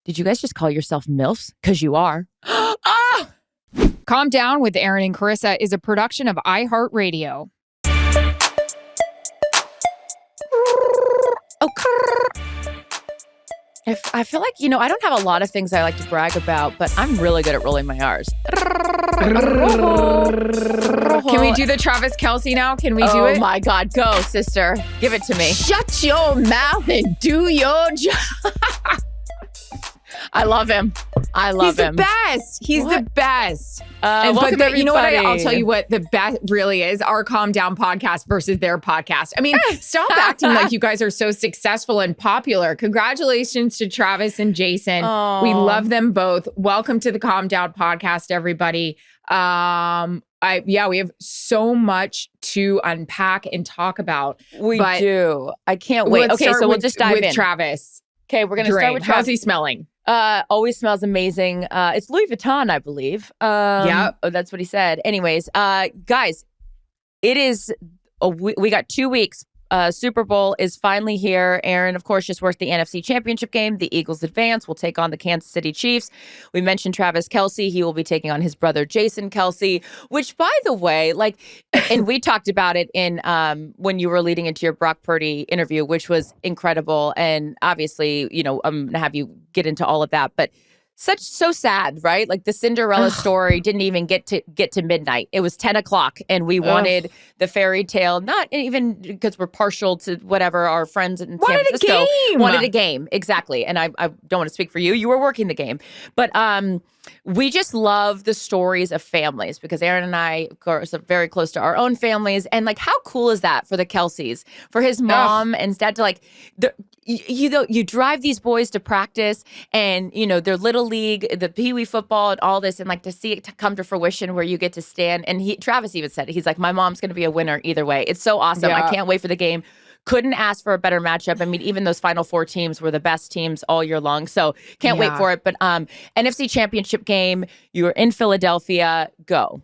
Did you guys just call yourself MILFs? Because you are. Ah! Calm Down with Erin and Charissa is a production of iHeartRadio. I feel like, I don't have a lot of things I like to brag about, but I'm really good at rolling my R's. Can we do the Travis Kelce now? Can we do it? Oh my God. Go, sister. Give it to me. Shut your mouth and do your job. I love him. He's the best. He's the best. Welcome, you know what? I'll tell you what the best really is. Our Calm Down podcast versus their podcast. I mean, stop acting like you guys are so successful and popular. Congratulations to Travis and Jason. Aww. We love them both. Welcome to the Calm Down podcast, everybody. We have so much to unpack and talk about. We do. I can't wait. Okay, so we'll just dive in. Travis. Okay, we're going to start with Travis. How's he smelling? Always smells amazing. It's Louis Vuitton, I believe. Yeah. Oh, that's what he said. Anyways, guys, it is, we got 2 weeks. Super Bowl is finally here. Erin, of course, just worked the NFC Championship game. The Eagles advance. Will take on the Kansas City Chiefs. We mentioned Travis Kelce. He will be taking on his brother, Jason Kelce, which, by the way, and we talked about it in when you were leading into your Brock Purdy interview, which was incredible. And obviously, I'm going to have you get into all of that. But so sad, right? Like the Cinderella story didn't even get to midnight. It was 10 o'clock and we wanted the fairy tale, not even because we're partial to whatever our friends in San Francisco wanted a game. Exactly. And I don't want to speak for you. You were working the game. But we just love the stories of families because Erin and I, of course, are very close to our own families. And how cool is that for the Kelces, for his mom and dad to you drive these boys to practice and, their little league, the Pee Wee football and all this, and to see it come to fruition where you get to stand. And Travis even said it. He's like, my mom's going to be a winner either way. It's so awesome. Yeah. I can't wait for the game. Couldn't ask for a better matchup. I mean, even those final four teams were the best teams all year long. So can't wait for it. But NFC Championship game, you were in Philadelphia. Go.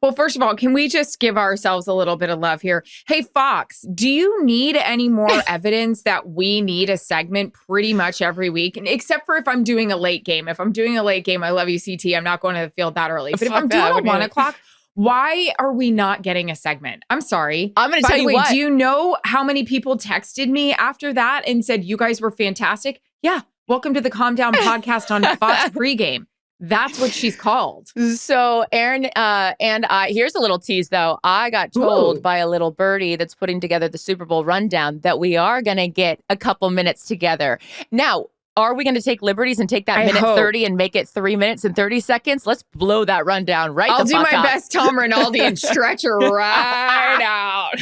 Well, first of all, can we just give ourselves a little bit of love here? Hey, Fox, do you need any more evidence that we need a segment pretty much every week? Except for if I'm doing a late game. If I'm doing a late game, I love you, CT. I'm not going to the field that early. But if I'm doing a 1 o'clock, why are we not getting a segment? I'm sorry. I'm going to tell you what. Do you know how many people texted me after that and said, you guys were fantastic? Yeah. Welcome to the Calm Down podcast on Fox pregame. That's what she's called. So Erin and I, here's a little tease though. I got told by a little birdie that's putting together the Super Bowl rundown that we are going to get a couple minutes together. Now, are we going to take liberties and take that minute 30 and make it 3 minutes and 30 seconds? Let's blow that rundown right I'll the do fuck my up. best Tom Rinaldi and stretch her right out.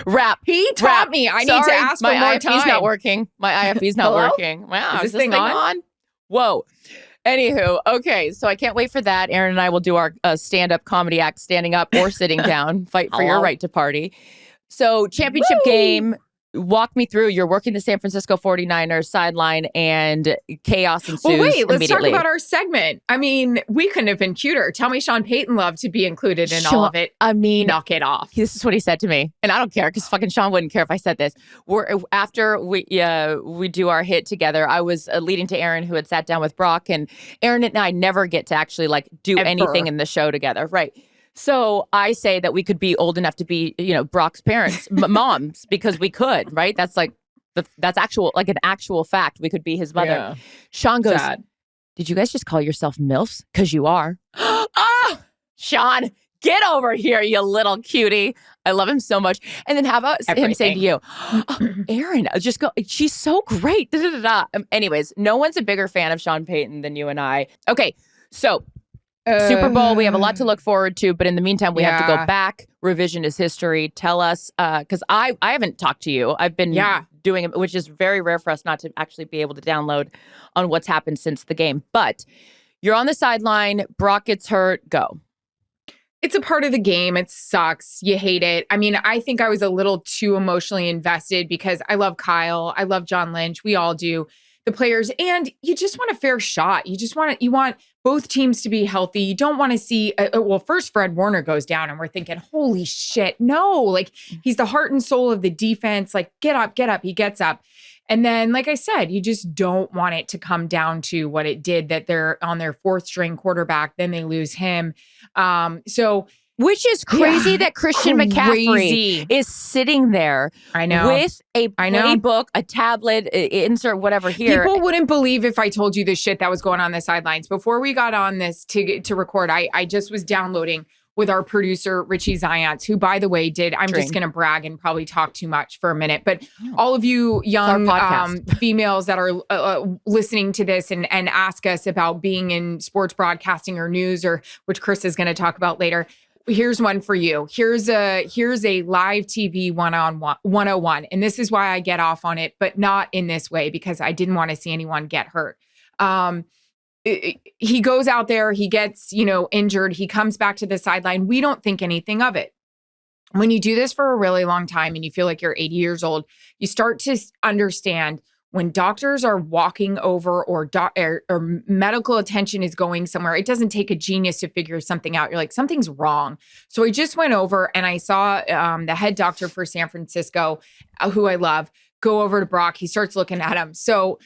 Rap. He taught me. I need to ask for more time. My IFB's not working. My IFB's not working. Wow. Is this thing on? Whoa. Anywho, okay, so I can't wait for that. Erin and I will do our stand-up comedy act, standing up or sitting down, fight for your right to party. So championship game, walk me through. You're working the San Francisco 49ers sideline and chaos ensues let's talk about our segment. I mean, we couldn't have been cuter. Tell me Sean Payton loved to be included in all of it. I mean, knock it off. This is what he said to me. And I don't care because fucking Sean wouldn't care if I said this. After we do our hit together, I was leading to Erin who had sat down with Brock, and Erin and I never get to actually do anything in the show together. Right. So I say that we could be old enough to be, Brock's parents, moms, because we could, right? That's that's an actual fact. We could be his mother. Yeah. Sean goes, did you guys just call yourself MILFs? Because you are. Sean, get over here, you little cutie. I love him so much. And then how about him saying to you, Erin, just go, she's so great. Da, da, da, da. Anyways, no one's a bigger fan of Sean Payton than you and I. Okay, so Super Bowl, we have a lot to look forward to, but in the meantime, we have to go back. Revision is history. Tell us, because I haven't talked to you. I've been doing it, which is very rare for us not to actually be able to download on what's happened since the game. But you're on the sideline. Brock gets hurt. Go. It's a part of the game. It sucks. You hate it. I mean, I think I was a little too emotionally invested because I love Kyle. I love John Lynch. We all do. The players, and you just want a fair shot. You want both teams to be healthy. You don't want to see, first Fred Warner goes down and we're thinking, holy shit, no, he's the heart and soul of the defense. Get up. He gets up. And then, like I said, you just don't want it to come down to what it did, that they're on their fourth string quarterback, then they lose him. Which is crazy that Christian crazy. McCaffrey is sitting there I know. with a playbook, a tablet, insert whatever here. People wouldn't believe if I told you the shit that was going on the sidelines. Before we got on this to record, I just was downloading with our producer, Richie Zions, who, by the way, I'm just going to brag and probably talk too much for a minute. But all of you young females that are listening to this and ask us about being in sports broadcasting or news, or which Chris is going to talk about later, here's one for you. Here's a live TV 101. And this is why I get off on it, but not in this way, because I didn't want to see anyone get hurt. He goes out there, he gets, injured. He comes back to the sideline. We don't think anything of it. When you do this for a really long time and you feel like you're 80 years old, you start to understand when doctors are walking over or medical attention is going somewhere, it doesn't take a genius to figure something out. You're like, something's wrong. So I just went over and I saw the head doctor for San Francisco, who I love, go over to Brock. He starts looking at him. So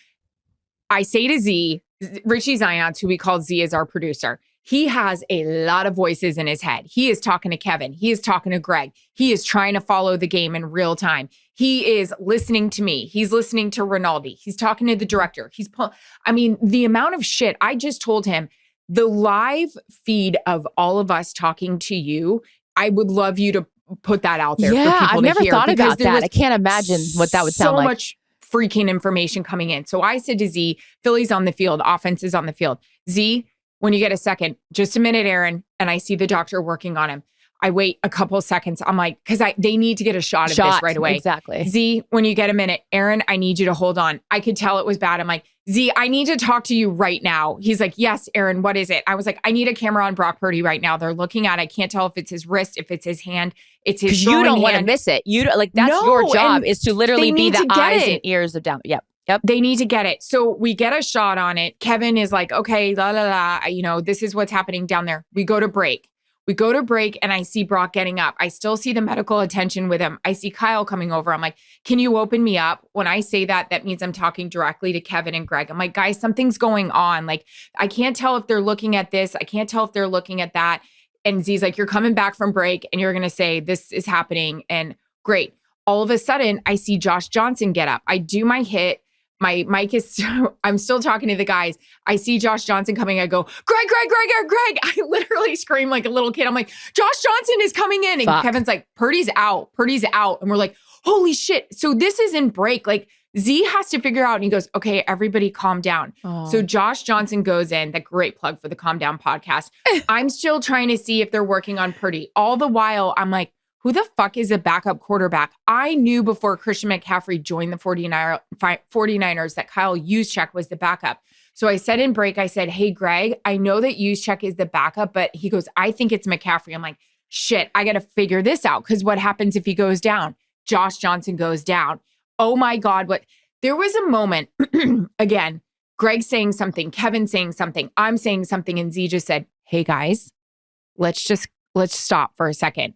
I say to Z, Richie Zions, who we call Z as our producer, he has a lot of voices in his head. He is talking to Kevin. He is talking to Greg. He is trying to follow the game in real time. He is listening to me. He's listening to Rinaldi. He's talking to the director. The amount of shit I just told him, the live feed of all of us talking to you, I would love you to put that out there for people to hear. I've never thought about that. I can't imagine what that would sound like. So much freaking information coming in. So I said to Z, Philly's on the field, offense is on the field. Z, when you get a second, just a minute, Erin, and I see the doctor working on him. I wait a couple of seconds. I'm like, because they need to get a shot of this right away. Exactly. Z, when you get a minute, Erin, I need you to hold on. I could tell it was bad. I'm like, Z, I need to talk to you right now. He's like, yes, Erin, what is it? I was like, I need a camera on Brock Purdy right now. They're looking at it. I can't tell if it's his wrist, if it's his hand, it's his throwing hand. You don't want to miss it. That's your job, is to literally be the eyes and ears of down. Yep. They need to get it. So we get a shot on it. Kevin is like, okay, this is what's happening down there. We go to break. And I see Brock getting up. I still see the medical attention with him. I see Kyle coming over. I'm like, can you open me up? When I say that, that means I'm talking directly to Kevin and Greg. I'm like, guys, something's going on. Like, I can't tell if they're looking at this. I can't tell if they're looking at that. And Z's like, you're coming back from break and you're going to say this is happening. And great. All of a sudden, I see Josh Johnson get up. I do my hit. My mic is, I'm still talking to the guys. I see Josh Johnson coming. I go, Greg. I literally scream like a little kid. I'm like, Josh Johnson is coming in. And Kevin's like, Purdy's out. And we're like, holy shit. So this is in break. Like, Z has to figure out, and he goes, okay, everybody calm down. Oh. So Josh Johnson goes in, that great plug for the Calm Down podcast. I'm still trying to see if they're working on Purdy. All the while, I'm like, who the fuck is a backup quarterback? I knew before Christian McCaffrey joined the 49ers that Kyle Juszczyk was the backup. So I said in break, I said, hey, Greg, I know that Juszczyk is the backup, but he goes, I think it's McCaffrey. I'm like, shit, I got to figure this out, because what happens if he goes down? Josh Johnson goes down. Oh my God, what? There was a moment, again, Greg saying something, Kevin saying something, I'm saying something, and Z just said, hey guys, let's stop for a second.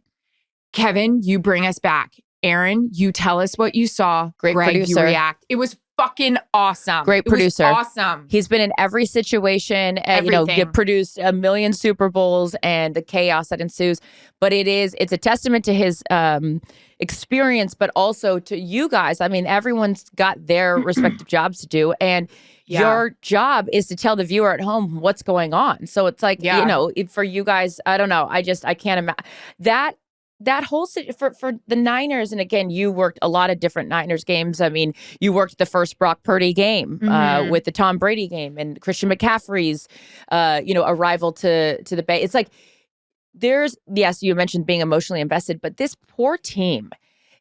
Kevin, you bring us back. Erin, you tell us what you saw. Great Greg, producer. You react. It was fucking awesome. Great producer. It was awesome. He's been in every situation. He produced a million Super Bowls and the chaos that ensues. But it's a testament to his experience, but also to you guys. I mean, everyone's got their respective jobs to do. And your job is to tell the viewer at home what's going on. So it's like, for you guys, I don't know. I can't imagine that whole for the Niners. And again, you worked a lot of different Niners games. I mean, you worked the first Brock Purdy game with the Tom Brady game and Christian McCaffrey's, arrival to the Bay. It's like, you mentioned being emotionally invested, but this poor team,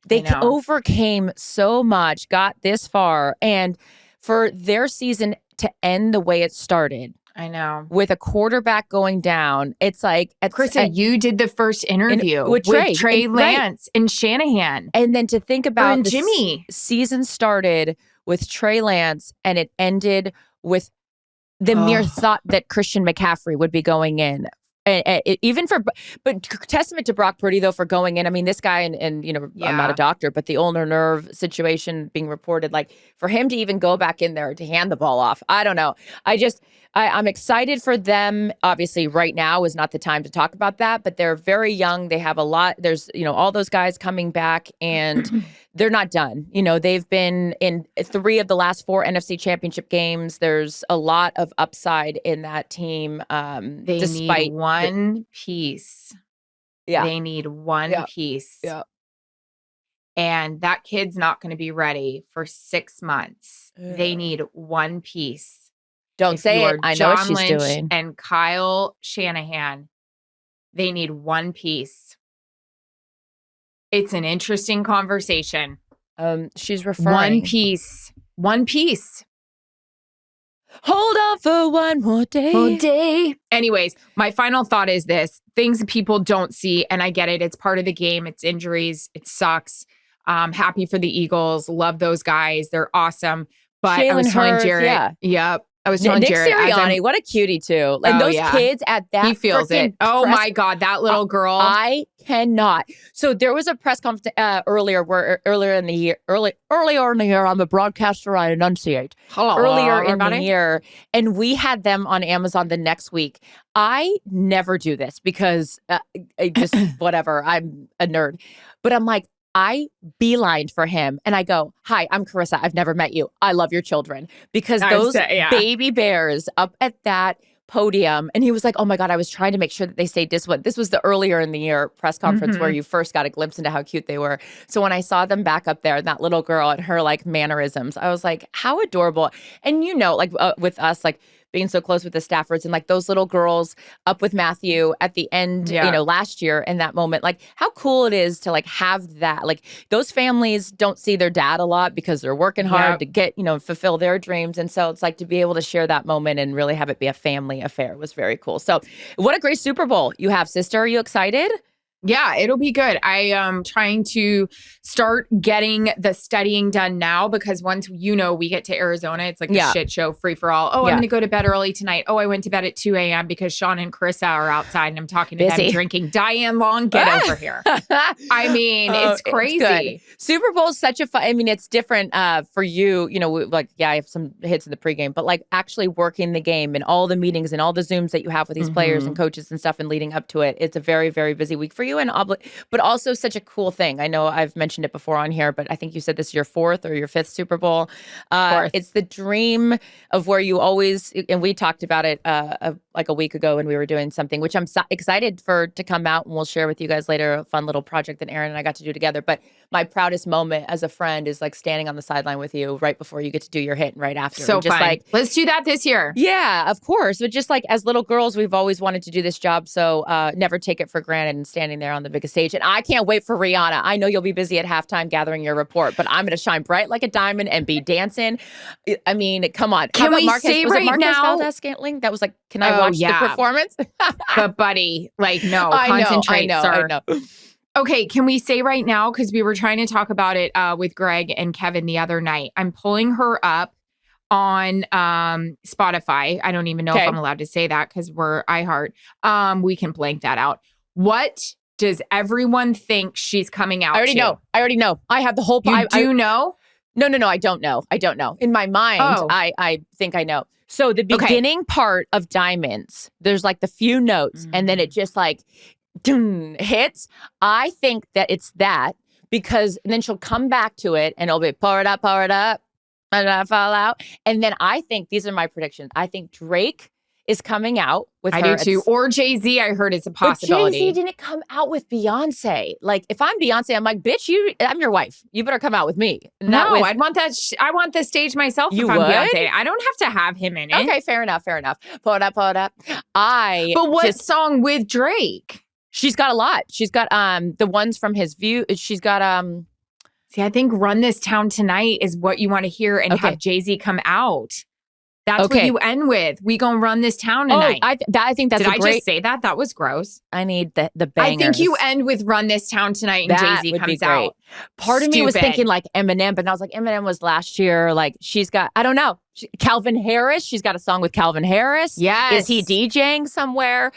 they overcame so much, got this far, and for their season to end the way it started. I know. With a quarterback going down, it's like... Krista, you did the first interview with Trey Lance and Shanahan. And then to think about Jimmy. Season started with Trey Lance and it ended with the mere thought that Christian McCaffrey would be going in Even but testament to Brock Purdy though for going in. I mean, this guy and I'm not a doctor, but the ulnar nerve situation being reported, like for him to even go back in there to hand the ball off. I don't know. I'm excited for them. Obviously, right now is not the time to talk about that, but they're very young. They have a lot. There's all those guys coming back, and they're not done. They've been in 3 of the last 4 NFC Championship games. There's a lot of upside in that team. They despite need one piece. Yeah, they need one piece. Yeah, and that kid's not going to be ready for 6 months. They need one piece. Don't say it. I know what she's Lynch doing. And Kyle Shanahan, they need one piece. It's an interesting conversation. She's referring. One piece. Hold on for one more day. Anyways, my final thought is this. Things that people don't see, and I get it. It's part of the game. It's injuries. It sucks. Happy for the Eagles. Love those guys. They're awesome. But I was telling Jared. Yep. I was telling Nick Jared. Sirianni, what a cutie too. And those kids at that. He feels it. Oh my God, that little girl. I cannot. So there was a press conference earlier in the year, I'm a broadcaster, I enunciate. Hello, earlier everybody. In the year. And we had them on Amazon the next week. I never do this because I just, whatever, I'm a nerd. But I'm like, I beelined for him and I go, "Hi, I'm Charissa. I've never met you. I love your children." Because those baby bears up at that podium. And he was like, "Oh my God, I was trying to make sure that they stayed disciplined." This was the earlier in the year press conference where you first got a glimpse into how cute they were. So when I saw them back up there and that little girl and her like mannerisms, I was like, how adorable. And like with us, like being so close with the Staffords and like those little girls up with Matthew at the end, last year in that moment, like how cool it is to like have that. Like those families don't see their dad a lot because they're working hard to get, fulfill their dreams. And so it's like to be able to share that moment and really have it be a family affair was very cool. So what a great Super Bowl you have, sister. Are you excited? Yeah, it'll be good. I am trying to start getting the studying done now because once we get to Arizona, it's like a shit show, free for all. Oh, I'm going to go to bed early tonight. Oh, I went to bed at 2 a.m. because Sean and Charissa are outside and I'm talking to them drinking. Diane Long, get over here. I mean, it's crazy. It's Super Bowl is such a fun, it's different for you. I have some hits in the pregame, but like actually working the game and all the meetings and all the Zooms that you have with these players and coaches and stuff and leading up to it. It's a very, very busy week for you. But also such a cool thing. I know I've mentioned it before on here, but I think you said this is your 4th or your 5th Super Bowl. It's the dream of where you always, and we talked about it like a week ago when we were doing something, which I'm excited to come out and we'll share with you guys later, a fun little project that Erin and I got to do together. But my proudest moment as a friend is like standing on the sideline with you right before you get to do your hit and right after. So just fun. Let's do that this year. Yeah, of course. But just like as little girls, we've always wanted to do this job. So never take it for granted and standing there on the biggest stage. And I can't wait for Rihanna. I know you'll be busy at halftime gathering your report, but I'm going to shine bright like a diamond and be dancing. I mean, come on. Can we say right now? Valdez-Scantling? That was like, can I watch the performance? But buddy, like, no, concentrate, sir. I know. Okay, can we say right now, because we were trying to talk about it with Greg and Kevin the other night. I'm pulling her up on Spotify. I don't even know if I'm allowed to say that because we're iHeart. We can blank that out. What does everyone think she's coming out I already know. I have the whole... You do know? No, I don't know. In my mind, I think I know. So the beginning part of Diamonds, there's like the few notes and then it just like hits. I think that it's that because then she'll come back to it and it'll be pour it up, and I fall out. And then I think, these are my predictions. I think Drake is coming out with her. I do too. Or Jay-Z, I heard it's a possibility. But Jay-Z didn't come out with Beyonce. Like, if I'm Beyonce, I'm like, bitch, I'm your wife. You better come out with me. I'd want that. I want the stage myself if I'm Beyonce. I don't have to have him in it. Okay, fair enough. Pull it up. But what song with Drake? She's got a lot. She's got the ones from his view. She's got See, I think Run This Town Tonight is what you want to hear and have Jay-Z come out. That's what you end with. We gonna run this town tonight. I think that's Did I just say that? That was gross. I need the bangers. I think you end with Run This Town Tonight and Jay-Z comes out. Part of me was thinking like Eminem, but I was like, Eminem was last year. Like she's got, I don't know. Calvin Harris. She's got a song with Calvin Harris. Yes. Is he DJing somewhere?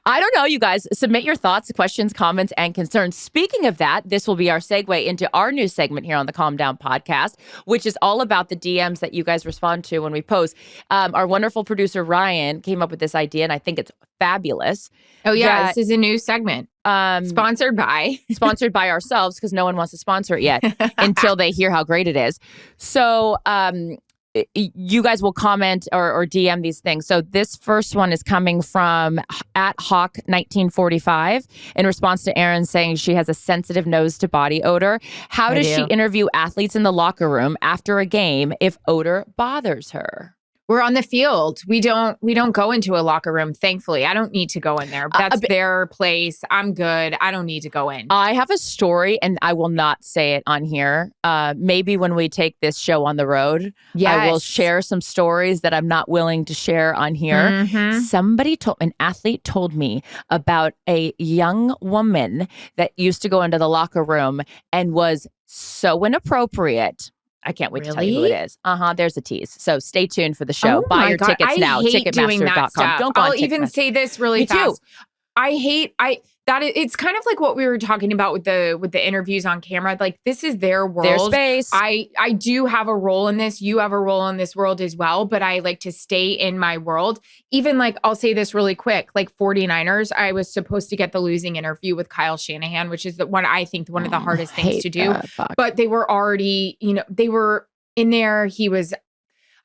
I don't know, you guys. Submit your thoughts, questions, comments, and concerns. Speaking of that, this will be our segue into our new segment here on the Calm Down podcast, which is all about the DMs that you guys respond to when we post. Our wonderful producer, Ryan, came up with this idea, and I think it's fabulous. Oh, yeah. This is a new segment. Sponsored by ourselves, because no one wants to sponsor it yet until they hear how great it is. So you guys will comment or DM these things. So this first one is coming from at Hawk1945 in response to Erin saying she has a sensitive nose to body odor. How does she interview athletes in the locker room after a game if odor bothers her? We're on the field. We don't go into a locker room, thankfully. I don't need to go in there. That's their place. I'm good. I don't need to go in. I have a story, and I will not say it on here. Maybe when we take this show on the road, I will share some stories that I'm not willing to share on here. Mm-hmm. An athlete told me about a young woman that used to go into the locker room and was so inappropriate. I can't wait to tell you who it is. There's a tease. So stay tuned for the show. Buy your tickets now. Ticketmaster.com. Don't go on I'll even say this really fast. It's kind of like what we were talking about with the interviews on camera. Like, this is their world. Their space. I do have a role in this. You have a role in this world as well, but I like to stay in my world. Even like, I'll say this really quick, like 49ers, I was supposed to get the losing interview with Kyle Shanahan, which is one of the hardest things to do. But they were already, they were in there.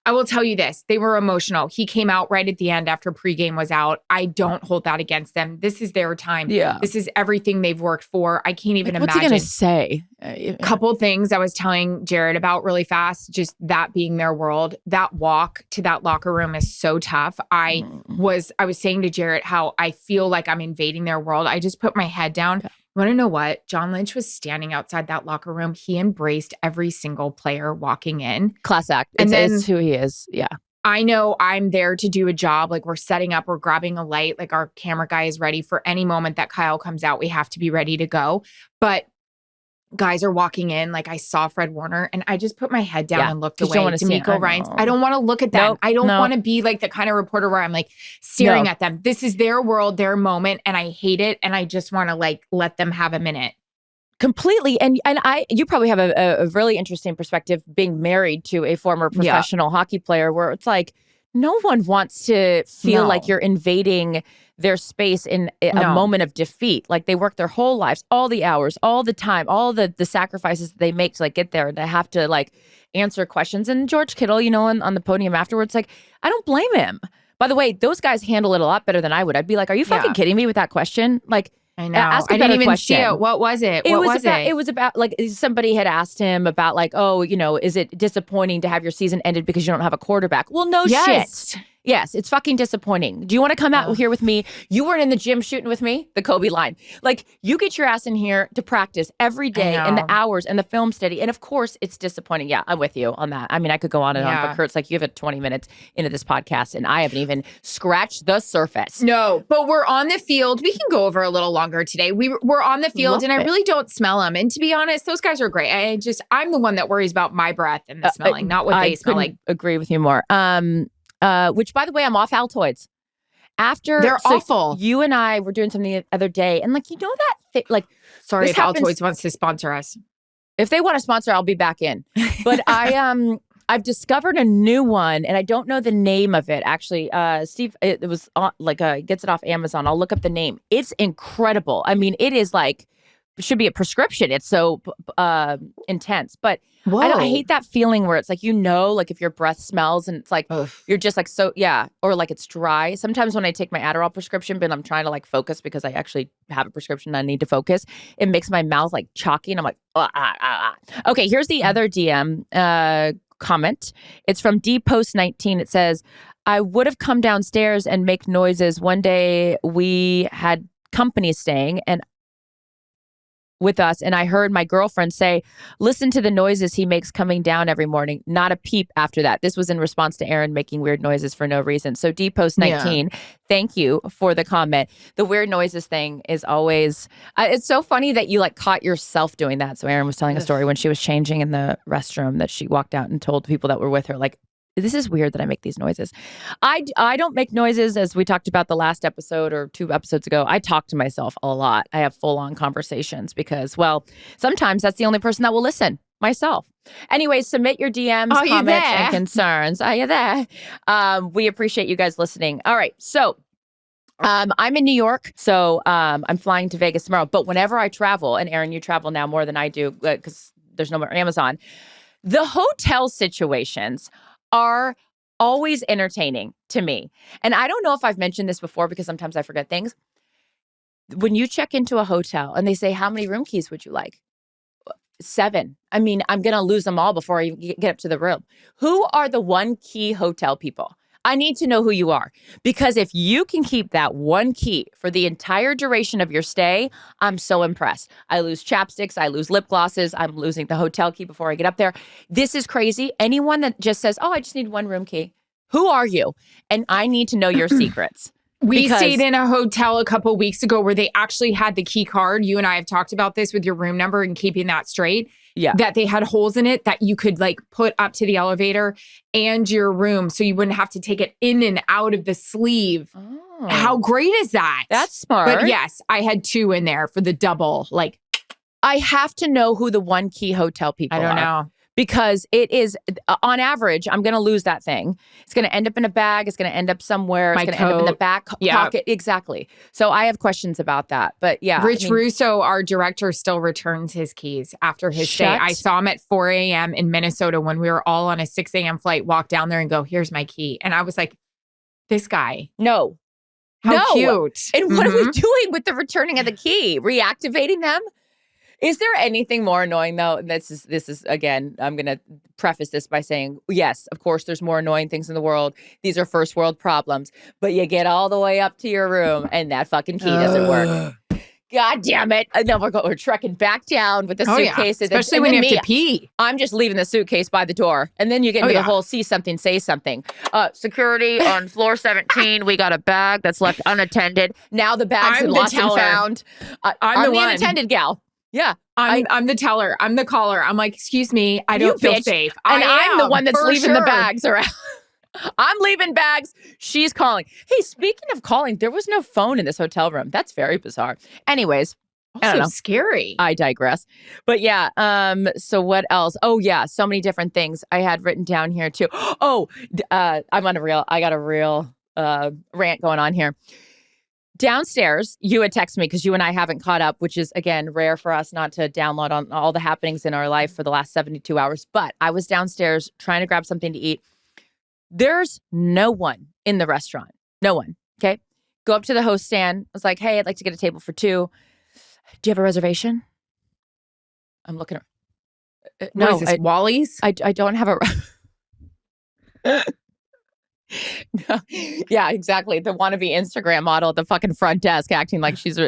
I will tell you this. They were emotional. He came out right at the end after pregame was out. I don't hold that against them. This is their time. Yeah. This is everything they've worked for. I can't even imagine. What's he going to say? Couple things I was telling Jared about really fast, just that being their world. That walk to that locker room is so tough. I was saying to Jared how I feel like I'm invading their world. I just put my head down. Yeah. Want to know what? John Lynch was standing outside that locker room. He embraced every single player walking in. Class act. It's who he is. Yeah. I know I'm there to do a job. Like, we're setting up, we're grabbing a light. Like, our camera guy is ready for any moment that Kyle comes out. We have to be ready to go. But guys are walking in. Like, I saw Fred Warner and I just put my head down and looked away. D'Amico Ryans. I don't want to look at them. Nope, I don't want to be like the kind of reporter where I'm like staring at them. This is their world, their moment, and I hate it. And I just want to like let them have a minute. Completely. And you probably have a really interesting perspective being married to a former professional hockey player, where it's like, no one wants to feel like you're invading their space in a moment of defeat. Like, they work their whole lives, all the hours, all the time, all the sacrifices that they make to like get there, and to have to like answer questions. And George Kittle, on the podium afterwards, like, I don't blame him. By the way, those guys handle it a lot better than I would. I'd be like, are you fucking kidding me with that question? Like, I know. Ask a I didn't even question. see it. What was it? It was about like, somebody had asked him about like, is it disappointing to have your season ended because you don't have a quarterback? Well, no shit. Yes, it's fucking disappointing. Do you want to come out here with me? You weren't in the gym shooting with me? The Kobe line. Like, you get your ass in here to practice every day and the hours and the film study. And of course, it's disappointing. Yeah, I'm with you on that. I mean, I could go on and on, but Kurt's like, you have 20 minutes into this podcast and I haven't even scratched the surface. No, but we're on the field. We can go over a little longer today. We're on the field and I really don't smell them. And to be honest, those guys are great. I'm the one that worries about my breath and the smelling, not what they smell like. Agree with you more. Which, by the way, I'm off Altoids. They're awful. You and I were doing something the other day, and like, that thing, like, sorry if Altoids wants to sponsor us. If they want to sponsor, I'll be back in. But I've discovered a new one, and I don't know the name of it. Actually, Steve, it was gets it off Amazon. I'll look up the name. It's incredible. I mean, it is like, should be a prescription. It's so intense, but I hate that feeling where it's like, like if your breath smells and it's like, you're just like, or like it's dry. Sometimes when I take my Adderall prescription, but I'm trying to like focus because I actually have a prescription and I need to focus, it makes my mouth like chalky and I'm like, Okay, here's the other DM comment. It's from dpost19. It says, I would have come downstairs and make noises. One day we had company staying and with us, and I heard my girlfriend say, listen to the noises he makes coming down every morning. Not a peep after that. This was in response to Erin making weird noises for no reason. So dpost19, thank you for the comment. The weird noises thing is always, it's so funny that you like caught yourself doing that. So Erin was telling a story when she was changing in the restroom that she walked out and told people that were with her, like, This is weird that I make these noises. I don't make noises, as we talked about the last episode or 2 episodes ago. I talk to myself a lot. I have full-on conversations because, well, sometimes that's the only person that will listen, myself. Anyway, submit your DMs, comments, and concerns. Are you there? We appreciate you guys listening. All right, so I'm in New York, so I'm flying to Vegas tomorrow. But whenever I travel, and Erin, you travel now more than I do because there's no more Amazon, the hotel situations are always entertaining to me. And I don't know if I've mentioned this before because sometimes I forget things. When you check into a hotel and they say, how many room keys would you like? 7. I mean, I'm going to lose them all before I get up to the room. Who are the 1 key hotel people? I need to know who you are, because if you can keep that 1 key for the entire duration of your stay, I'm so impressed. I lose chapsticks. I lose lip glosses. I'm losing the hotel key before I get up there. This is crazy. Anyone that just says, oh, I just need 1 room key. Who are you? And I need to know your secrets. We stayed in a hotel a couple weeks ago where they actually had the key card. You and I have talked about this with your room number and keeping that straight. Yeah. That they had holes in it that you could like put up to the elevator and your room so you wouldn't have to take it in and out of the sleeve. Oh. How great is that? That's smart. But yes, I had 2 in there for the double. Like, I have to know who the 1 key hotel people are. I don't know. Because it is, on average, I'm going to lose that thing. It's going to end up in a bag. It's going to end up somewhere. It's going to end up in the back pocket. Exactly. So I have questions about that. But yeah. Rich Russo, our director, still returns his keys after his stay. I saw him at 4 a.m. in Minnesota when we were all on a 6 a.m. flight, walk down there and go, here's my key. And I was like, this guy. No. How cute. And what are we doing with the returning of the key? Reactivating them? Is there anything more annoying, though? This is again, I'm going to preface this by saying, yes, of course, there's more annoying things in the world. These are first world problems. But you get all the way up to your room and that fucking key doesn't work. God damn it. And then we're trekking back down with the suitcase. Especially when you have to pee. I'm just leaving the suitcase by the door. And then you get into the whole see something, say something. Security on floor 17. We got a bag that's left unattended. Now the bag's been lost and found. I'm the unattended gal. Yeah. I'm the teller. I'm the caller. I'm like, excuse me, I don't feel safe. And I'm the one that's leaving the bags around. I'm leaving bags. She's calling. Hey, speaking of calling, there was no phone in this hotel room. That's very bizarre. Anyways, I don't know. Scary. I digress. But yeah, so what else? Oh yeah, so many different things I had written down here too. Oh, I got a real rant going on here. Downstairs, you had texted me because you and I haven't caught up, which is, again, rare for us not to download on all the happenings in our life for the last 72 hours. But I was downstairs trying to grab something to eat. There's no one in the restaurant. No one. Okay. Go up to the host stand. I was like, hey, I'd like to get a table for 2. Do you have a reservation? I'm looking. No, is this Wally's? I don't have a... No. Yeah, exactly. The wannabe Instagram model at the fucking front desk acting like she's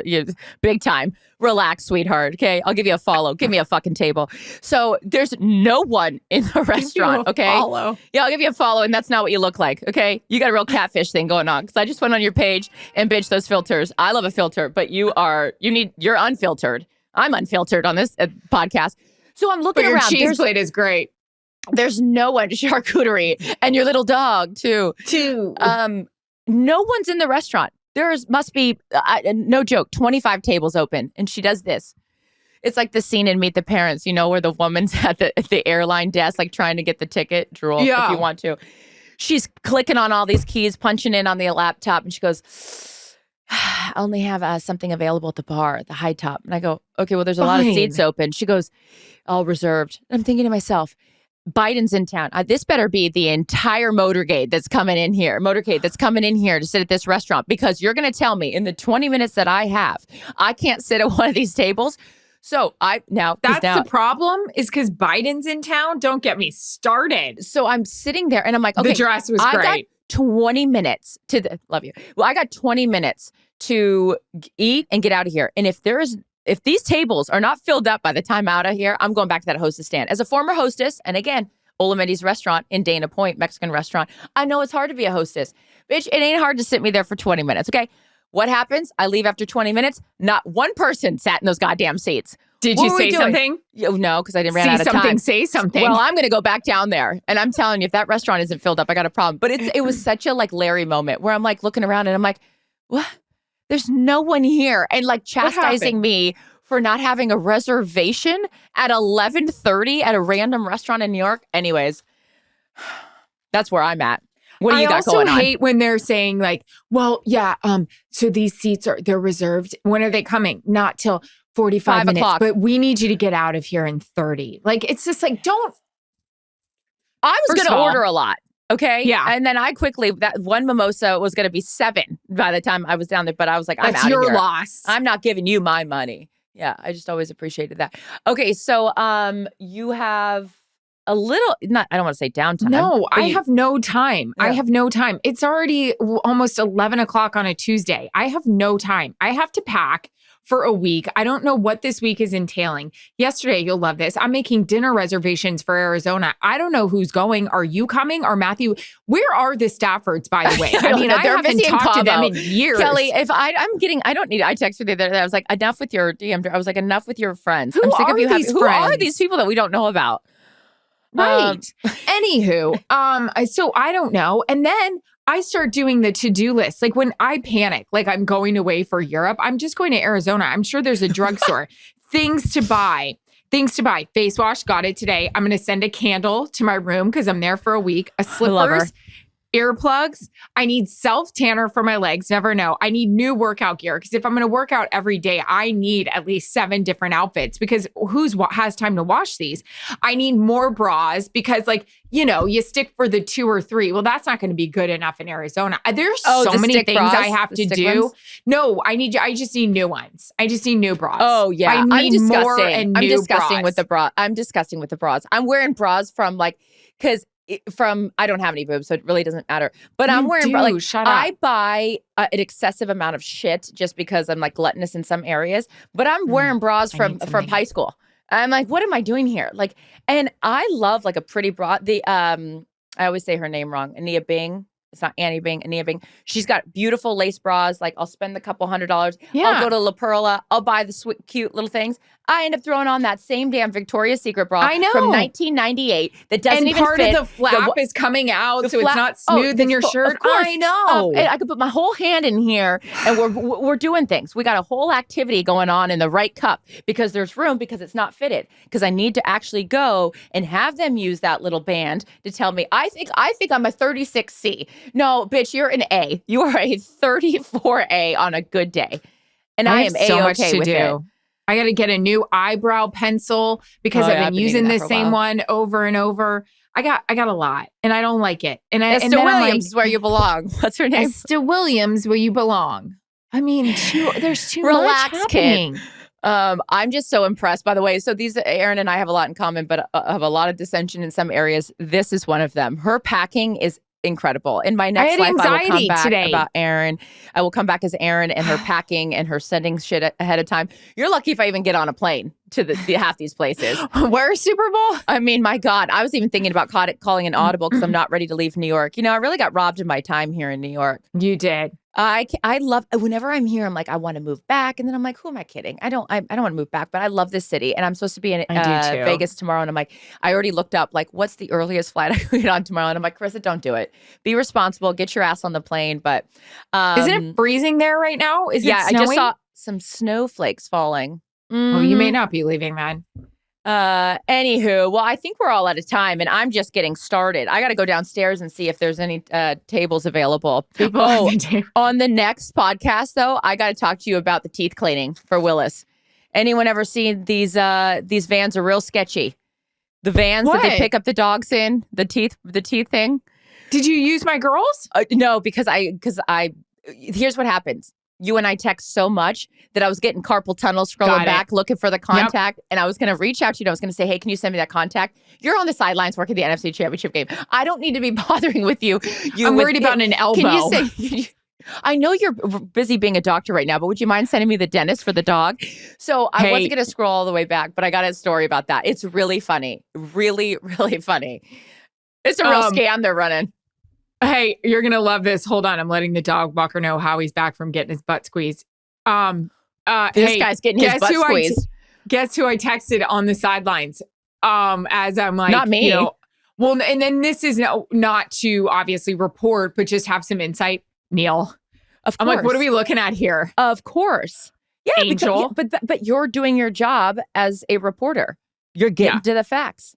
big time. Relax, sweetheart. Okay, I'll give you a follow. Give me a fucking table. So there's no one in the restaurant. Okay, follow. Yeah, I'll give you a follow, and that's not what you look like. Okay, you got a real catfish thing going on. Because I just went on your page and bitched those filters. I love a filter, but you're unfiltered. I'm unfiltered on this podcast. So I'm looking around. Your cheese plate is great. There's no one, charcuterie, and your little dog too. No one's in the restaurant. Must be, no joke, 25 tables open. And she does this. It's like the scene in Meet the Parents, where the woman's at the airline desk, like trying to get the ticket. Drool, if you want to. She's clicking on all these keys, punching in on the laptop, and she goes, I only have something available at the bar, at the high top. And I go, okay, well, there's a lot of seats open. She goes, all reserved. I'm thinking to myself, Biden's in town. This better be the entire motorcade that's coming in here to sit at this restaurant, because you're going to tell me in the 20 minutes that I have, I can't sit at one of these tables. So that's the problem, is because Biden's in town. Don't get me started. So I'm sitting there and I'm like, okay, the dress was great. I got 20 minutes love you. Well, I got 20 minutes to eat and get out of here. And if these tables are not filled up by the time out of here, I'm going back to that hostess stand. As a former hostess, and again, Olamendi's restaurant in Dana Point, Mexican restaurant, I know it's hard to be a hostess. Bitch, it ain't hard to sit me there for 20 minutes, okay? What happens? I leave after 20 minutes. Not one person sat in those goddamn seats. Did What you were we say doing? something? No, because I didn't ran See out of something, time. say something. Well, I'm going to go back down there. And I'm telling you, if that restaurant isn't filled up, I got a problem. But it was such a like Larry moment where I'm like looking around and I'm like, what? There's no one here. And like chastising me for not having a reservation at 11:30 at a random restaurant in New York. Anyways, that's where I'm at. What do you got going on? I also hate when they're saying like, well, yeah, so these seats they're reserved. When are they coming? Not till 45 minutes, o'clock. But we need you to get out of here in 30. Like, it's just like, don't. I was going to order a lot. Okay. Yeah. And then that one mimosa was going to be $7 by the time I was down there. But I was like, I'm out of That's here. your loss. I'm not giving you my money. Yeah. I just always appreciated that. Okay. So you have a little, I don't want to say downtime. No, I have no time. Yeah. I have no time. It's already almost 11 o'clock on a Tuesday. I have no time. I have to pack for a week. I don't know what this week is entailing. Yesterday, you'll love this. I'm making dinner reservations for Arizona. I don't know who's going. Are you coming? Or Matthew? Where are the Staffords, by the way? I mean, I haven't talked to them in years. Kelly, if I texted the other day, I was like, enough with your DM. I was like, enough with your friends. Who are these people that we don't know about? Right. Anywho, so I don't know. And then I start doing the to-do list. Like when I panic, like I'm going away for Europe, I'm just going to Arizona. I'm sure there's a drugstore. Things to buy. Face wash, got it today. I'm going to send a candle to my room because I'm there for a week. A slippers, earplugs. I need self-tanner for my legs. Never know. I need new workout gear because if I'm going to work out every day, I need at least 7 different outfits because who has time to wash these? I need more bras because you stick for the 2 or 3. Well, that's not going to be good enough in Arizona. There's so many things I have to do. Ones? No, I just need new ones. I just need new bras. Oh yeah. I need more and new I'm disgusting with the bra. I'm disgusting with the bras. I'm wearing bras from I don't have any boobs, so it really doesn't matter. But I'm wearing shut up. I buy an excessive amount of shit just because I'm like gluttonous in some areas. But I'm wearing bras from high school. I'm like, what am I doing here? Like, and I love like a pretty bra. I always say her name wrong. Ania Bing. It's not Annie Bing, Ania Bing. She's got beautiful lace bras. Like I'll spend a couple $100. Yeah. I'll go to La Perla. I'll buy the sweet, cute little things. I end up throwing on that same damn Victoria's Secret bra from 1998 that doesn't even fit. And part of the flap is coming out, so it's not smooth in your shirt. I know. And I could put my whole hand in here, and we're doing things. We got a whole activity going on in the right cup because there's room because it's not fitted. Because I need to actually go and have them use that little band to tell me. I think I'm a 36C. No, bitch, you're an A. You are a 34A on a good day. And I am A-okay with it. I got to get a new eyebrow pencil because I've been using the same one over and over. I got a lot and I don't like it. And Esther Williams is where you belong. What's her name? Esther Williams, where you belong. I mean, there's too Relax, much happening. Kid. I'm just so impressed, by the way. So Erin and I have a lot in common, but have a lot of dissension in some areas. This is one of them. Her packing is incredible. In my next life, I will come back today about Erin. I will come back as Erin and her packing and her sending shit ahead of time. You're lucky if I even get on a plane to the half these places. Where's Super Bowl? I mean, my God, I was even thinking about calling an audible because I'm not ready to leave New York. I really got robbed of my time here in New York. You did. I love whenever I'm here. I'm like, I want to move back, and then I'm like, who am I kidding? I don't want to move back, but I love this city, and I'm supposed to be in Vegas tomorrow, and I'm like, I already looked up like what's the earliest flight I can get on tomorrow, and I'm like, Carissa, don't do it. Be responsible. Get your ass on the plane. But isn't it freezing there right now? Is it snowing? I just saw some snowflakes falling. Mm-hmm. Well, you may not be leaving, man. Anywho, well, I think we're all out of time and I'm just getting started. I got to go downstairs and see if there's any tables available. On the next podcast, though, I got to talk to you about the teeth cleaning for Willis. Anyone ever seen these vans are real sketchy. The vans that they pick up the dogs in, the teeth thing. Did you use my girls? No, because here's what happens. You and I text so much that I was getting carpal tunnel scrolling back, looking for the contact. And I was going to reach out to you. I was going to say, hey, can you send me that contact? You're on the sidelines working the NFC Championship game. I don't need to be bothering with you. I'm worried about an elbow. Can you say, I know you're busy being a doctor right now, but would you mind sending me the dentist for the dog? So I wasn't going to scroll all the way back, but I got a story about that. It's really funny. Really, really funny. It's a real scam they're running. Hey, you're going to love this. Hold on. I'm letting the dog walker know how he's back from getting his butt squeezed. This guy's getting his butt squeezed. guess who I texted on the sidelines? As I'm like, Not me. Well, and then this is not to obviously report, but just have some insight. Neil. Of course. I'm like, what are we looking at here? Of course. Yeah, Angel. but you're doing your job as a reporter. You're getting to the facts.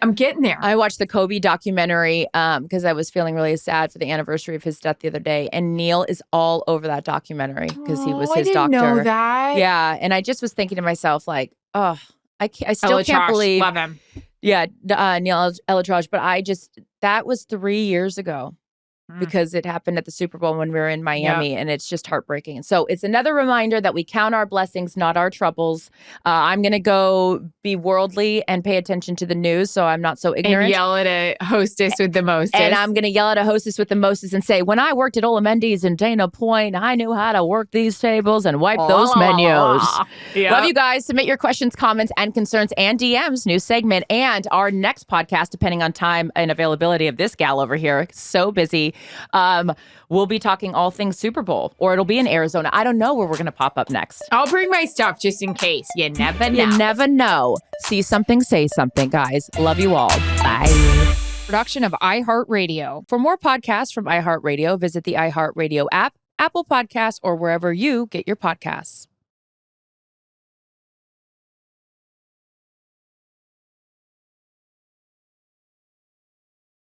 I'm getting there. I watched the Kobe documentary because I was feeling really sad for the anniversary of his death the other day, and Neil is all over that documentary because he was his I didn't doctor. know that. Yeah, and I just was thinking to myself, like, oh, I still can't believe. Love him. Yeah, Neil Elatraj, but that was 3 years ago. Because it happened at the Super Bowl when we were in Miami, and it's just heartbreaking. And so it's another reminder that we count our blessings, not our troubles. I'm going to go be worldly and pay attention to the news so I'm not so ignorant. And yell at a hostess with the mostest. And I'm going to yell at a hostess with the mostest and say, when I worked at Ola Mendy's and Dana Point, I knew how to work these tables and wipe those menus. Yep. Love you guys. Submit your questions, comments, and concerns and DMs. New segment. And our next podcast, depending on time and availability of this gal over here, so busy. We'll be talking all things Super Bowl, or it'll be in Arizona. I don't know where we're going to pop up next. I'll bring my stuff just in case. You never know. You never know. See something, say something, guys. Love you all. Bye. Production of iHeartRadio. For more podcasts from iHeartRadio, visit the iHeartRadio app, Apple Podcasts, or wherever you get your podcasts.